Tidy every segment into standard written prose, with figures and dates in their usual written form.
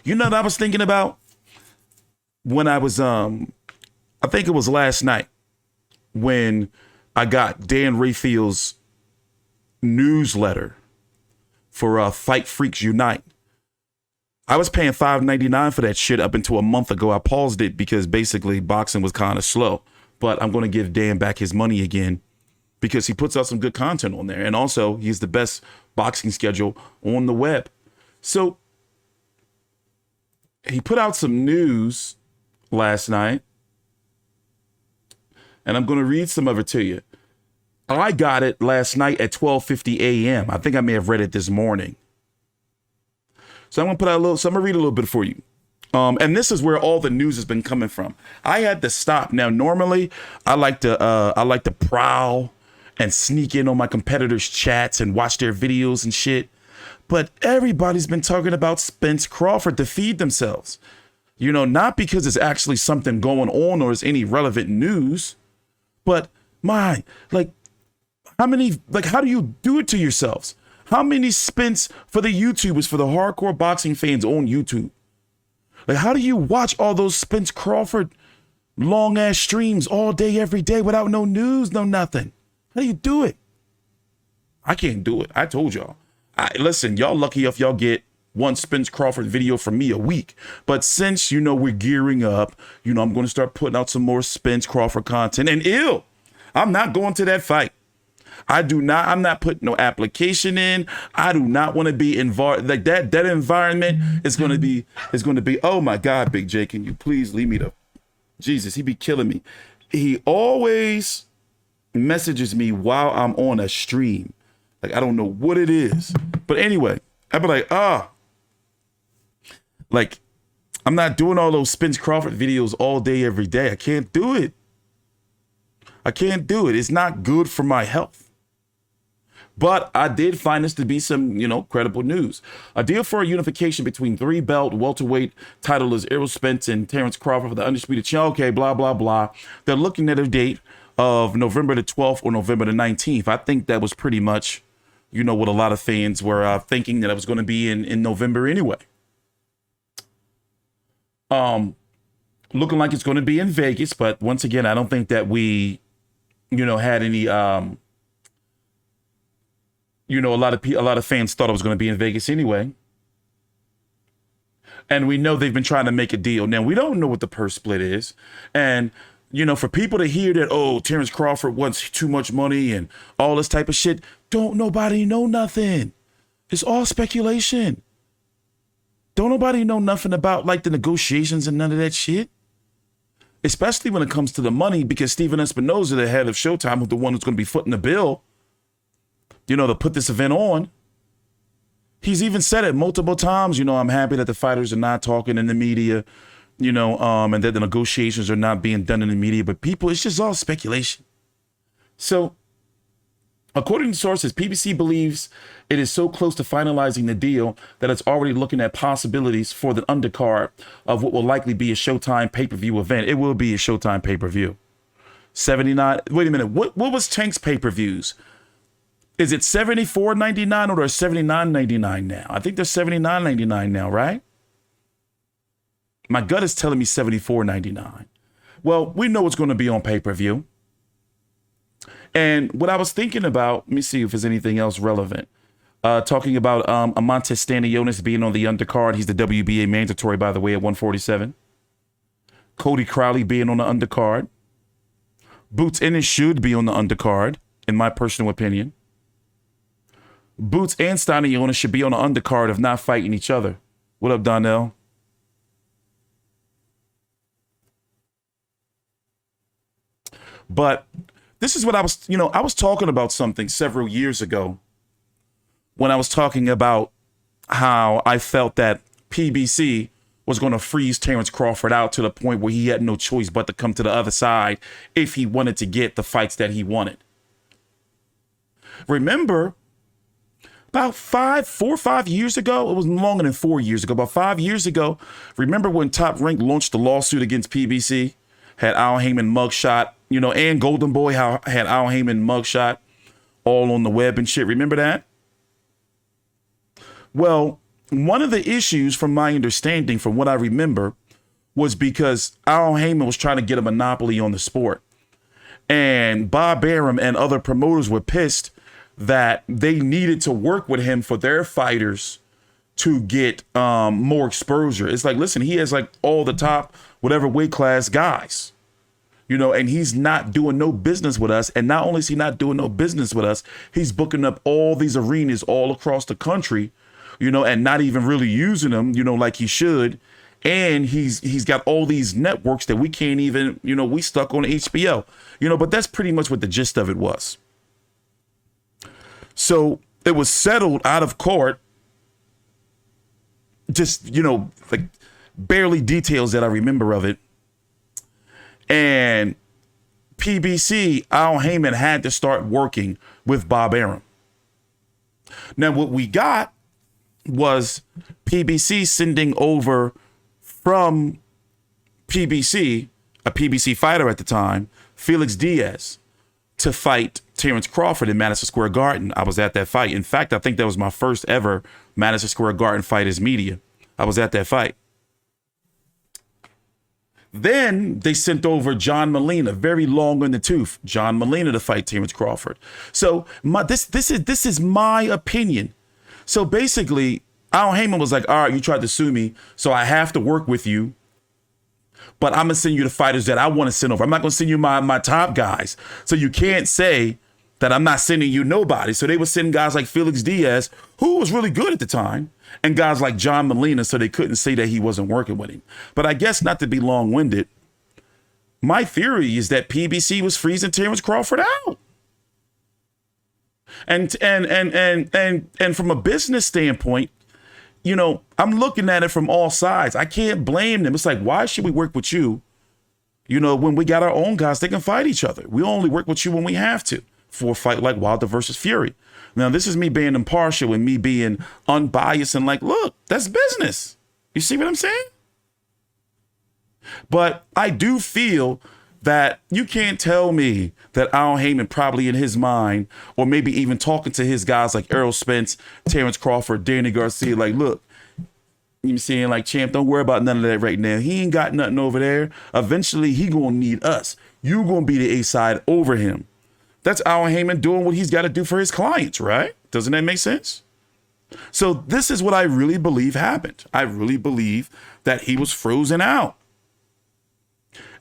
You know what I was thinking about? When I was, I think it was last night when I got Dan Rayfield's newsletter for Fight Freaks Unite. I was paying $5.99 for that shit up until a month ago. I paused it because basically boxing was kind of slow. But I'm going to give Dan back his money again because he puts out some good content on there. And also, he's the best boxing schedule on the web. So he put out some news last night. And I'm going to read some of it to you. I got it last night at 12:50 a.m. I think I may have read it this morning. So I'm going to put out a little, so I'm going to read a little bit for you. And this is where all the news has been coming from. I had to stop. Now, normally I like to prowl and sneak in on my competitors' chats and watch their videos and shit. But everybody's been talking about Spence Crawford to feed themselves. You know, not because it's actually something going on or is any relevant news, but how do you do it to yourselves? How many Spence for the YouTubers, for the hardcore boxing fans on YouTube? Like, how do you watch all those Spence Crawford long ass streams all day, every day without no news, no nothing? How do you do it? I can't do it. I told y'all. Listen, y'all lucky if y'all get one Spence Crawford video from me a week. But since, you know, we're gearing up, you know, I'm going to start putting out some more Spence Crawford content. And I'm not going to that fight. I'm not putting no application in. I do not want to be involved. Like that environment is going to be, oh my God, Big J, can you please leave me to, Jesus, he be killing me. He always messages me while I'm on a stream. Like, I don't know what it is. But anyway, I'd be like, like, I'm not doing all those Spence Crawford videos all day, every day. I can't do it. It's not good for my health. But I did find this to be some, you know, credible news. A deal for a unification between 3-belt welterweight titleers Errol Spence and Terence Crawford for the undisputed champ. Okay, blah, blah, blah. They're looking at a date of November the 12th or November the 19th. I think that was pretty much, you know, what a lot of fans were thinking, that it was going to be in November anyway. Looking like it's going to be in Vegas, but once again, I don't think that we, you know, had any, you know, a lot of fans thought it was going to be in Vegas anyway. And we know they've been trying to make a deal. Now, we don't know what the purse split is. And, you know, for people to hear that, oh, Terence Crawford wants too much money and all this type of shit, don't nobody know nothing. It's all speculation. Don't nobody know nothing about, like, the negotiations and none of that shit. Especially when it comes to the money, because Steven Espinoza, the head of Showtime, who's the one who's going to be footing the bill, you know, to put this event on. He's even said it multiple times, you know, I'm happy that the fighters are not talking in the media, you know, and that the negotiations are not being done in the media. But people, it's just all speculation. So, according to sources, PBC believes it is so close to finalizing the deal that it's already looking at possibilities for the undercard of what will likely be a Showtime pay-per-view event. It will be a Showtime pay-per-view. 79, wait a minute, what was Tank's pay-per-views? Is it $74.99 or $79.99 now? I think they're $79.99 now, right? My gut is telling me $74.99. Well, we know it's going to be on pay-per-view. And what I was thinking about, let me see if there's anything else relevant. Talking about Amantes Stanionis being on the undercard. He's the WBA mandatory, by the way, at 147. Cody Crowley being on the undercard. Boots Ennis should be on the undercard, in my personal opinion. Boots and Stanionis should be on the undercard if not fighting each other. What up, Donnell? But this is what I was talking about something several years ago when I was talking about how I felt that PBC was going to freeze Terence Crawford out to the point where he had no choice but to come to the other side if he wanted to get the fights that he wanted. Remember, about 4 or 5 years ago, it was longer than 4 years ago, about 5 years ago, remember when Top Rank launched the lawsuit against PBC? Had Al Haymon mugshot, you know, and Golden Boy had Al Haymon mugshot all on the web and shit. Remember that? Well, one of the issues, from my understanding, from what I remember, was because Al Haymon was trying to get a monopoly on the sport. And Bob Arum and other promoters were pissed that they needed to work with him for their fighters to get more exposure. It's like, listen, he has like all the top, whatever weight class guys, you know, and he's not doing no business with us. And not only is he not doing no business with us, he's booking up all these arenas all across the country, you know, and not even really using them, you know, like he should. And he's got all these networks that we can't even, you know, we stuck on HBO, you know, but that's pretty much what the gist of it was. So it was settled out of court, just, you know, like barely details that I remember of it. And PBC, Al Haymon had to start working with Bob Arum. Now, what we got was PBC sending over from PBC, a PBC fighter at the time, Felix Diaz, to fight Terence Crawford in Madison Square Garden. I was at that fight. In fact, I think that was my first ever Madison Square Garden fight as media. I was at that fight. Then they sent over John Molina, very long in the tooth, John Molina, to fight Terence Crawford. So this is my opinion. So basically, Al Haymon was like, all right, you tried to sue me, so I have to work with you, but I'm going to send you the fighters that I want to send over. I'm not going to send you my top guys. So you can't say that I'm not sending you nobody. So they were sending guys like Felix Diaz, who was really good at the time, and guys like John Molina, so they couldn't say that he wasn't working with him. But I guess, not to be long-winded, my theory is that PBC was freezing Terence Crawford out. And from a business standpoint, you know, I'm looking at it from all sides. I can't blame them. It's like, why should we work with you? You know, when we got our own guys, they can fight each other. We only work with you when we have to, for a fight like Wilder versus Fury. Now, this is me being impartial and me being unbiased and like, look, that's business. You see what I'm saying? But I do feel that you can't tell me that Al Haymon probably in his mind, or maybe even talking to his guys like Errol Spence, Terence Crawford, Danny Garcia, like, look, you know, saying like, champ, don't worry about none of that right now. He ain't got nothing over there. Eventually, he gonna need us. You gonna be the A-side over him. That's Al Haymon doing what he's got to do for his clients, right? Doesn't that make sense? So this is what I really believe happened. I really believe that he was frozen out.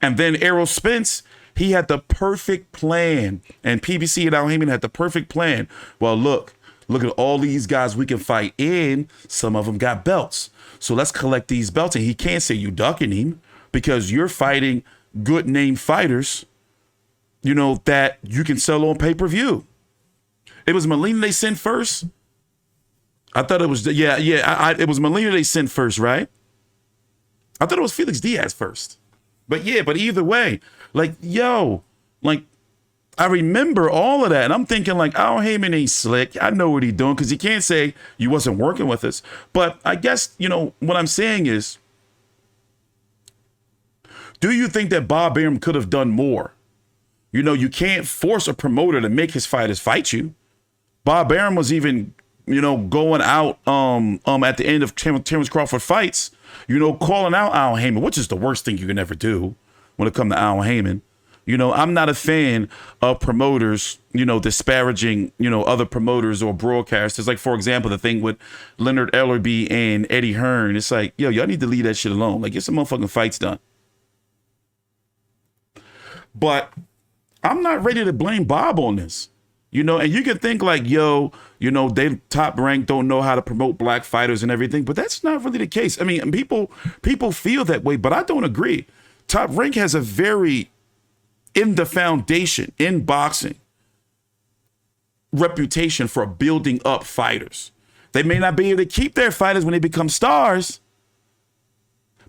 And then Errol Spence, he had the perfect plan. And PBC and Al Haymon had the perfect plan. Well, look at all these guys we can fight in. Some of them got belts. So let's collect these belts. And he can't say you ducking him because you're fighting good name fighters, you know, that you can sell on pay-per-view. It was Molina they sent first. I thought it was, it was Molina they sent first, right? I thought it was Felix Diaz first. But either way, like, yo, like, I remember all of that. And I'm thinking, like, Al Haymon ain't slick. I know what he's doing, because he can't say you wasn't working with us. But I guess, you know, what I'm saying is, do you think that Bob Arum could have done more? You know, you can't force a promoter to make his fighters fight you. Bob Arum was even, you know, going out at the end of Terence Crawford fights, you know, calling out Al Haymon, which is the worst thing you can ever do when it comes to Al Haymon. You know, I'm not a fan of promoters, you know, disparaging, you know, other promoters or broadcasters. Like, for example, the thing with Leonard Ellerby and Eddie Hearn. It's like, yo, y'all need to leave that shit alone. Like, get some motherfucking fights done. But I'm not ready to blame Bob on this. You know, and you can think like, yo, you know, they Top Rank don't know how to promote black fighters and everything, but that's not really the case. I mean, people feel that way, but I don't agree. Top Rank has a very, in the foundation, in boxing, reputation for building up fighters. They may not be able to keep their fighters when they become stars,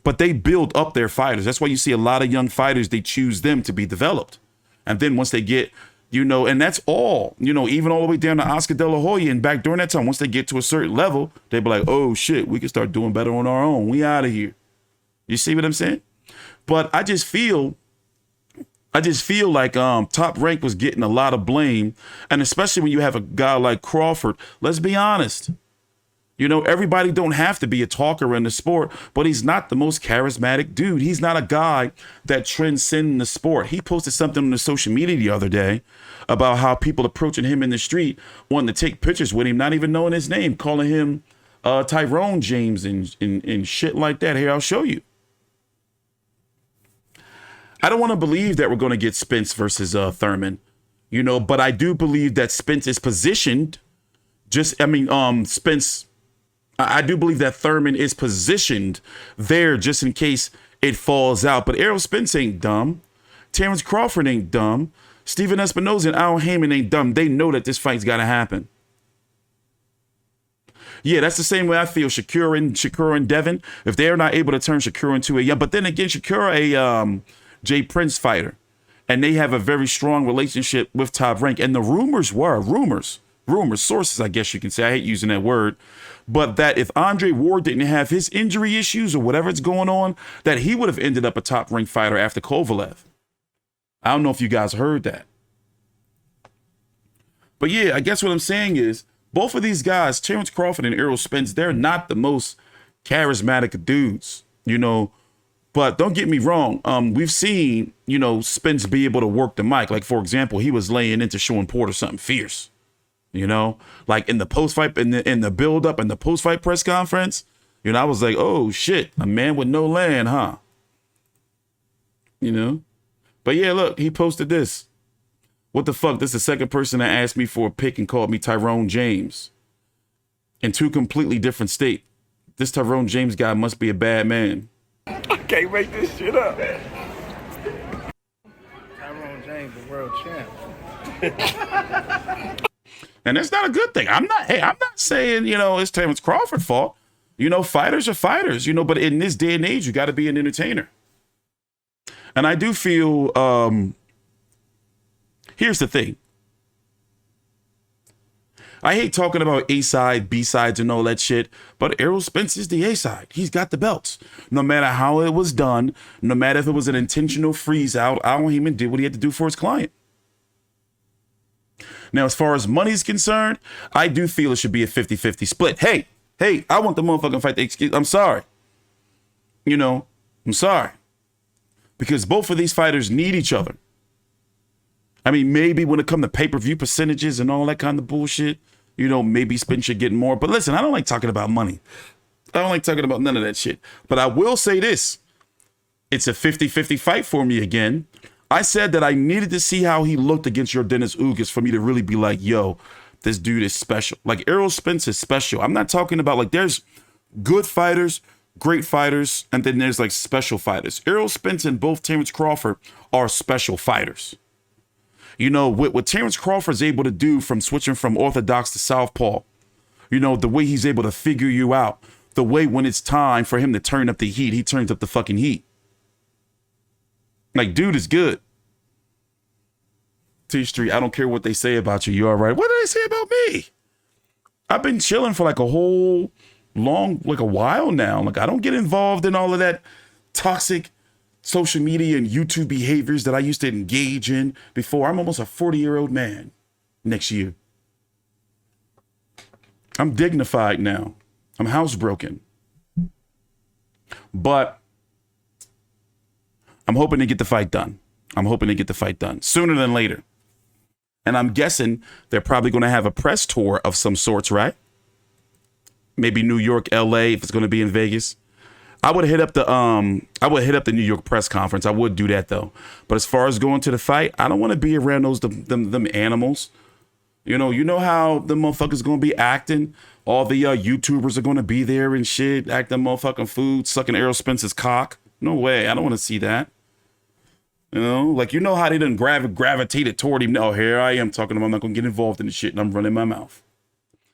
but they build up their fighters. That's why you see a lot of young fighters, they choose them to be developed. And then once they get, you know, and that's all, you know, even all the way down to Oscar De La Hoya, and back during that time, once they get to a certain level, they be like, oh shit, we can start doing better on our own. We out of here. You see what I'm saying? But I just feel like Top Rank was getting a lot of blame. And especially when you have a guy like Crawford, let's be honest. You know, everybody don't have to be a talker in the sport, but he's not the most charismatic dude. He's not a guy that transcends the sport. He posted something on the social media the other day about how people approaching him in the street wanting to take pictures with him, not even knowing his name, calling him Tyrone James and shit like that. Here, I'll show you. I don't want to believe that we're going to get Spence versus Thurman, you know, but I do believe that Spence is positioned. Spence. I do believe that Thurman is positioned there just in case it falls out. But Errol Spence ain't dumb. Terence Crawford ain't dumb. Stephen Espinoza and Al Haymon ain't dumb. They know that this fight's got to happen. Yeah, that's the same way I feel Shakur and Devin. If they're not able to turn Shakur into but then again, Shakur a Jay Prince fighter. And they have a very strong relationship with Top Rank. And the rumors, sources, I guess you can say. I hate using that word. But that if Andre Ward didn't have his injury issues or whatever's going on, that he would have ended up a Top Rank fighter after Kovalev. I don't know if you guys heard that. But yeah, I guess what I'm saying is both of these guys, Terence Crawford and Errol Spence, they're not the most charismatic dudes, you know. But don't get me wrong. We've seen, you know, Spence be able to work the mic. Like, for example, he was laying into Sean Porter something fierce. You know, like in the post-fight, in the build-up and the post-fight press conference, you know, I was like, oh, shit, a man with no land, huh? You know? But yeah, look, he posted this. What the fuck? This is the second person that asked me for a pick and called me Tyrone James. In two completely different states. This Tyrone James guy must be a bad man. I can't make this shit up. Tyrone James, the world champ. And that's not a good thing. I'm not saying, you know, it's Terence Crawford's fault. You know, fighters are fighters, you know, but in this day and age, you got to be an entertainer. And I do feel, here's the thing. I hate talking about A-side, B-sides and all that shit, but Errol Spence is the A-side. He's got the belts. No matter how it was done, no matter if it was an intentional freeze out, Al Haymon did what he had to do for his client. Now, as far as money's concerned, I do feel it should be a 50-50 split. Hey, I want the motherfucking fight to excuse. I'm sorry. You know, I'm sorry. Because both of these fighters need each other. I mean, maybe when it comes to pay-per-view percentages and all that kind of bullshit, you know, maybe Spence should get more. But listen, I don't like talking about money. I don't like talking about none of that shit. But I will say this. It's a 50-50 fight for me again. I said that I needed to see how he looked against your Dennis Ugas for me to really be like, yo, this dude is special. Like, Errol Spence is special. I'm not talking about, like, there's good fighters, great fighters, and then there's, like, special fighters. Errol Spence and both Terence Crawford are special fighters. You know, what Terence Crawford's able to do from switching from orthodox to southpaw, you know, the way he's able to figure you out, the way when it's time for him to turn up the heat, he turns up the fucking heat. Like, dude is good. TstreeT, I don't care what they say about you. You all right? What did they say about me? I've been chilling for like a while now. Like, I don't get involved in all of that toxic social media and YouTube behaviors that I used to engage in before. I'm almost a 40-year-old man next year. I'm dignified now. I'm housebroken. But I'm hoping to get the fight done. I'm hoping to get the fight done sooner than later. And I'm guessing they're probably going to have a press tour of some sorts, right? Maybe New York, LA, if it's going to be in Vegas. I would hit up the New York press conference. I would do that though. But as far as going to the fight, I don't want to be around them animals. You know how the motherfuckers going to be acting. All the YouTubers are going to be there and shit, acting motherfucking food, sucking Errol Spence's cock. No way. I don't want to see that. You know, like, you know how they done gravitated toward him. No, here I am talking about, I'm not going to get involved in the shit and I'm running my mouth.